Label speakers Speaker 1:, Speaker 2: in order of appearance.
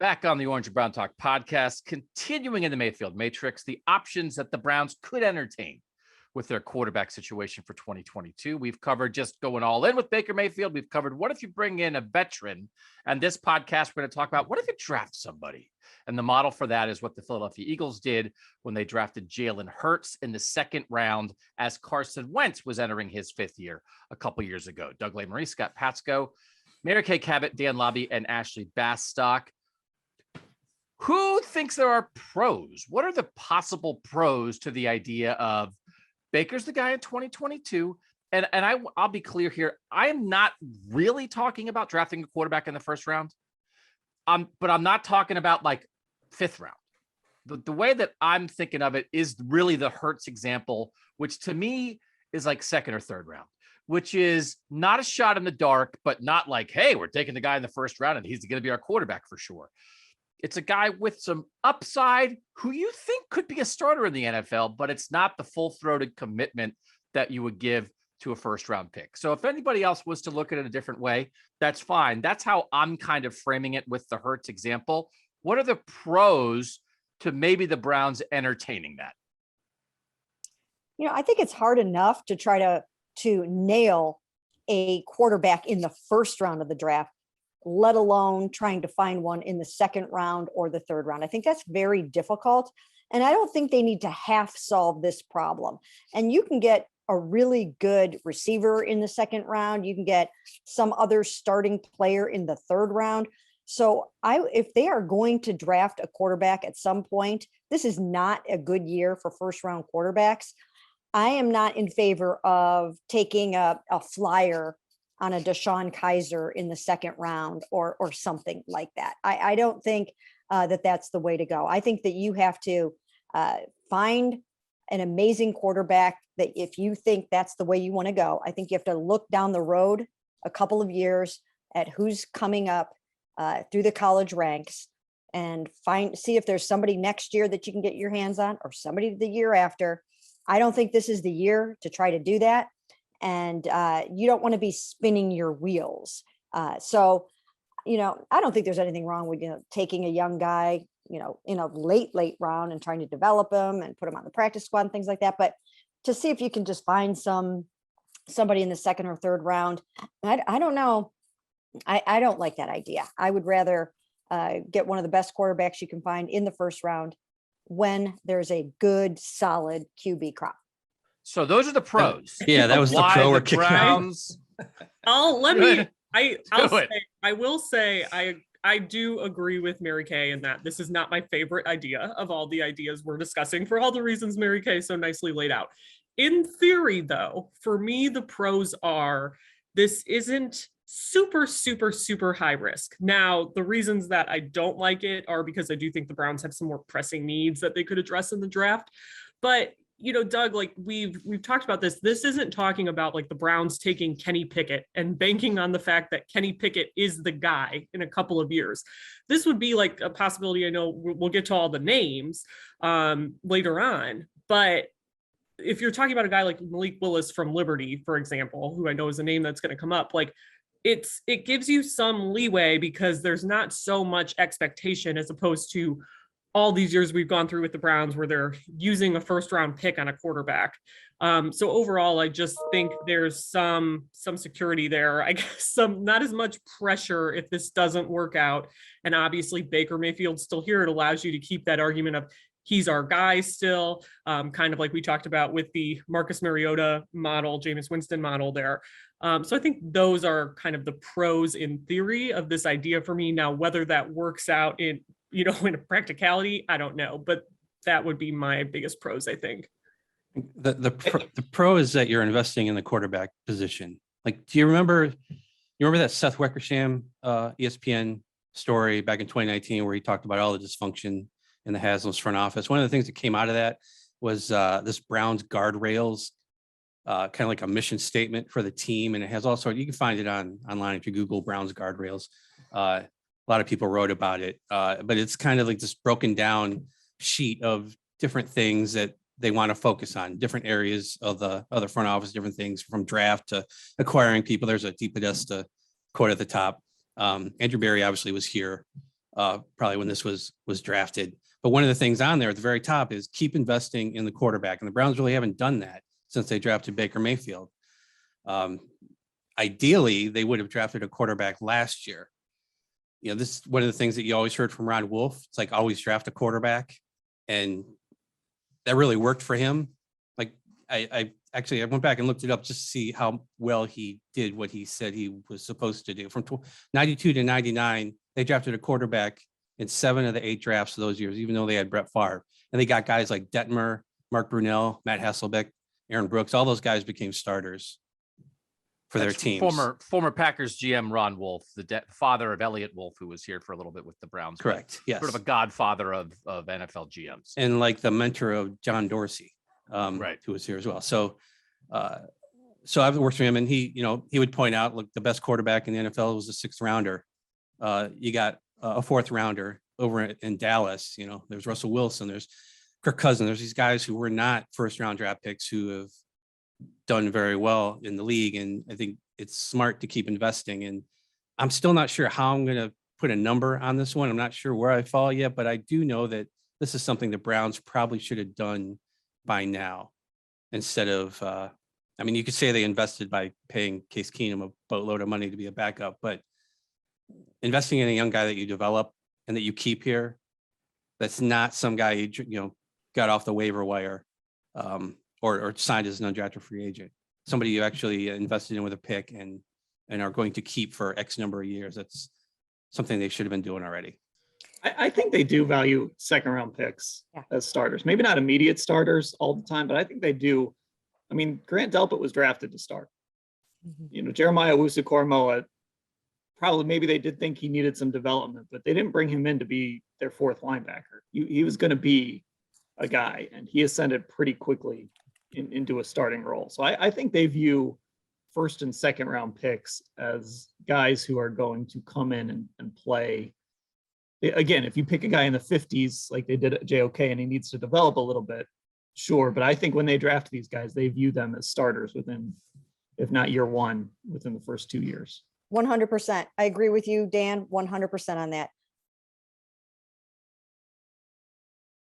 Speaker 1: Back on the Orange and Brown Talk podcast, continuing in the Mayfield Matrix, the options that the Browns could entertain with their quarterback situation for 2022. We've covered just going all in with Baker Mayfield. We've covered what if you bring in a veteran, and this podcast we're going to talk about what if you draft somebody. And the model for that is what the Philadelphia Eagles did when they drafted Jalen Hurts in the second round as Carson Wentz was entering his fifth year a couple years ago. Doug Lesmerises, Scott Patsko, Mary Kay Cabot, Dan Labbe, and Ashley Bastock. Who thinks there are pros? What are the possible pros to the idea of Baker's the guy in 2022? And I'll be clear here. I am not really talking about drafting a quarterback in the first round. But I'm not talking about like fifth round. The way that I'm thinking of it is really the Hurts example, which to me is like second or third round, which is not a shot in the dark, but not like, hey, we're taking the guy in the first round and he's going to be our quarterback for sure. It's a guy with some upside who you think could be a starter in the NFL, but it's not the full-throated commitment that you would give to a first-round pick. So if anybody else was to look at it a different way, that's fine. That's how I'm kind of framing it with the Hurts example. What are the pros to maybe the Browns entertaining that?
Speaker 2: You know, I think it's hard enough to try to nail a quarterback in the first round of the draft, let alone trying to find one in the second round or the third round. I think that's very difficult. And I don't think they need to half solve this problem. And you can get a really good receiver in the second round. You can get some other starting player in the third round. So if they are going to draft a quarterback at some point, this is not a good year for first round quarterbacks. I am not in favor of taking a flyer on a Deshaun Kaiser in the second round or something like that. I don't think that that's the way to go. I think that you have to find an amazing quarterback that if you think that's the way you want to go, I think you have to look down the road a couple of years at who's coming up through the college ranks and see if there's somebody next year that you can get your hands on or somebody the year after. I don't think this is the year to try to do that. And you don't want to be spinning your wheels. So, you know, I don't think there's anything wrong with, taking a young guy, in a late round and trying to develop him and put him on the practice squad and things like that. But to see if you can just find somebody in the second or third round, I don't know. I don't like that idea. I would rather get one of the best quarterbacks you can find in the first round when there's a good, solid QB crop.
Speaker 1: So those are the pros.
Speaker 3: Yeah, that was the pro we're kicking
Speaker 1: Browns.
Speaker 4: I will say I do agree with Mary Kay in that this is not my favorite idea of all the ideas we're discussing for all the reasons Mary Kay so nicely laid out. In theory, though, for me, the pros are this isn't super, super, super high risk. Now, the reasons that I don't like it are because I do think the Browns have some more pressing needs that they could address in the draft. But Doug, like we've talked about this. This isn't talking about like the Browns taking Kenny Pickett and banking on the fact that Kenny Pickett is the guy in a couple of years. This would be like a possibility. I know we'll get to all the names later on, but if you're talking about a guy like Malik Willis from Liberty, for example, who I know is a name that's going to come up, like it gives you some leeway because there's not so much expectation as opposed to all these years we've gone through with the Browns where they're using a first round pick on a quarterback. So overall, I just think there's some security there. I guess not as much pressure if this doesn't work out. And obviously Baker Mayfield's still here. It allows you to keep that argument of he's our guy still, kind of like we talked about with the Marcus Mariota model, Jameis Winston model there. So I think those are kind of the pros in theory of this idea for me. Now, whether that works out in a practicality, I don't know, but that would be my biggest pros, I think.
Speaker 3: The pro is that you're investing in the quarterback position. Like, do you remember that Seth Wickersham ESPN story back in 2019 where he talked about all the dysfunction in the Haslam's front office? One of the things that came out of that was this Browns guardrails, kind of like a mission statement for the team. And it has also, you can find it online if you Google Browns guardrails. A lot of people wrote about it, but it's kind of like this broken down sheet of different things that they want to focus on, different areas of the front office, different things from draft to acquiring people. There's a Deep Podesta quote at the top. Andrew Berry obviously was here probably when this was drafted. But one of the things on there at the very top is keep investing in the quarterback. And the Browns really haven't done that since they drafted Baker Mayfield. Ideally, they would have drafted a quarterback last year. You know, this is one of the things that you always heard from Ron Wolf. It's like always draft a quarterback. And that really worked for him. Like I went back and looked it up just to see how well he did what he said he was supposed to do. From 92 to 99, they drafted a quarterback in 7 of the 8 drafts of those years, even though they had Brett Favre. And they got guys like Detmer, Mark Brunell, Matt Hasselbeck, Aaron Brooks. All those guys became starters for their teams.
Speaker 1: Former Packers GM Ron Wolf, the father of Elliott Wolf, who was here for a little bit with the Browns.
Speaker 3: Correct. Yes.
Speaker 1: Sort of a godfather of NFL GMs.
Speaker 3: And like the mentor of John Dorsey,
Speaker 1: right,
Speaker 3: who was here as well. So I've worked for him, and he would point out, look, the best quarterback in the NFL was the 6th rounder. You got a 4th rounder over in Dallas. You know, there's Russell Wilson, there's Kirk Cousins, there's these guys who were not 1st-round draft picks who have done very well in the league. And I think it's smart to keep investing. And I'm still not sure how I'm going to put a number on this one. I'm not sure where I fall yet, but I do know that this is something the Browns probably should have done by now instead of, I mean, you could say they invested by paying Case Keenum a boatload of money to be a backup, but investing in a young guy that you develop and that you keep here, that's not some guy you got off the waiver wire or signed as an undrafted free agent. Somebody you actually invested in with a pick and are going to keep for X number of years. That's something they should have been doing already.
Speaker 5: I think they do value 2nd-round picks as starters. Maybe not immediate starters all the time, but I think they do. I mean, Grant Delpit was drafted to start. You know, Jeremiah Owusu-Koramoah, probably maybe they did think he needed some development, but they didn't bring him in to be their 4th linebacker. He was going to be a guy, and he ascended pretty quickly into a starting role. So I think they view 1st and 2nd-round picks as guys who are going to come in and play. Again, if you pick a guy in the 50s, like they did at JOK, and he needs to develop a little bit, sure. But I think when they draft these guys, they view them as starters within, if not year 1, within the first 2 years.
Speaker 2: 100%. I agree with you, Dan, 100% on that.